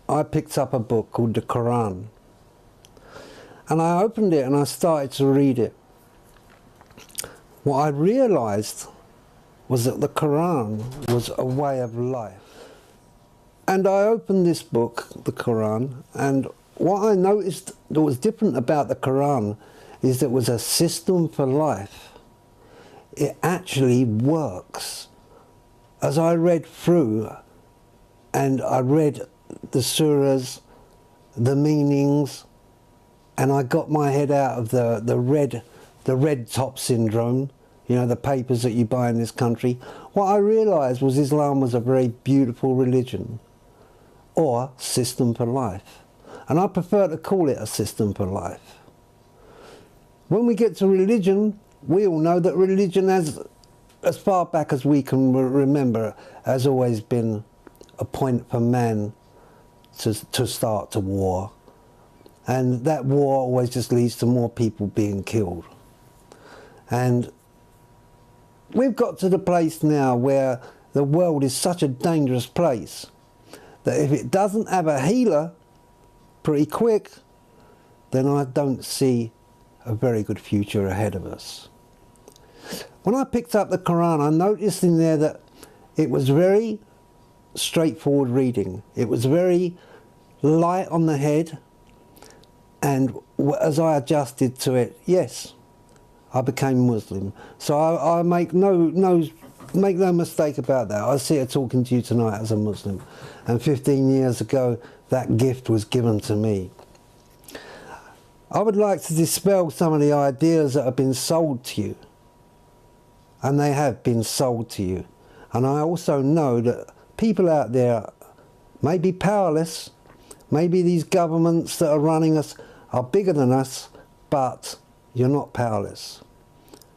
I picked up a book called the Quran, and I opened it and I started to read it. What I realized was that the Quran was a way of life. And I opened this book, the Quran, and what I noticed that was different about the Quran is that it was a system for life. It actually works. As I read through, and I read the surahs, the meanings, and I got my head out of the red top syndrome, you know, the papers that you buy in this country. What I realised was Islam was a very beautiful religion, or system for life. And I prefer to call it a system for life. When we get to religion, we all know that religion has, as far back as we can remember, has always been a point for man to start to war. And that war always just leads to more people being killed. And we've got to the place now where the world is such a dangerous place that if it doesn't have a healer pretty quick, then I don't see a very good future ahead of us. When I picked up the Quran, I noticed in there that it was very straightforward reading. It was very light on the head, and as I adjusted to it, yes, I became Muslim. So I make no mistake about that. I see it talking to you tonight as a Muslim. And 15 years ago, that gift was given to me. I would like to dispel some of the ideas that have been sold to you. And they have been sold to you. And I also know that people out there may be powerless. Maybe these governments that are running us are bigger than us, but you're not powerless.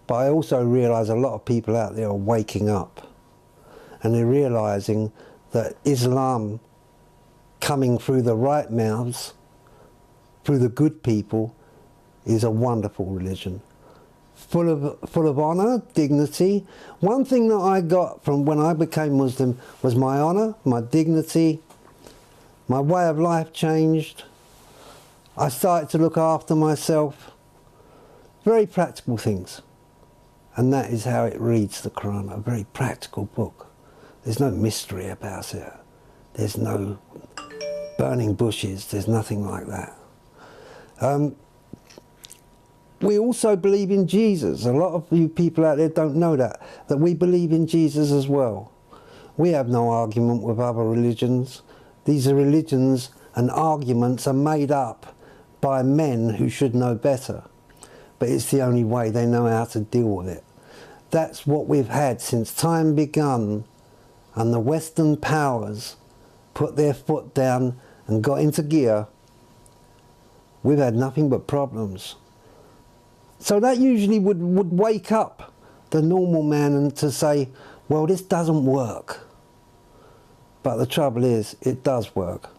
But I also realise a lot of people out there are waking up, and they're realising that Islam, coming through the right mouths, through the good people, is a wonderful religion. Full of honour, dignity. One thing that I got from when I became Muslim was my honour, my dignity, my way of life changed. I started to look after myself. Very practical things. And that is how it reads, the Quran, a very practical book. There's no mystery about it. There's no burning bushes, there's nothing like that. We also believe in Jesus. A lot of you people out there don't know that we believe in Jesus as well. We have no argument with other religions. These are religions and arguments are made up by men who should know better. But it's the only way they know how to deal with it. That's what we've had since time begun, and the Western powers put their foot down and got into gear. We've had nothing but problems. So that usually would wake up the normal man and to say, well, this doesn't work. But the trouble is, it does work.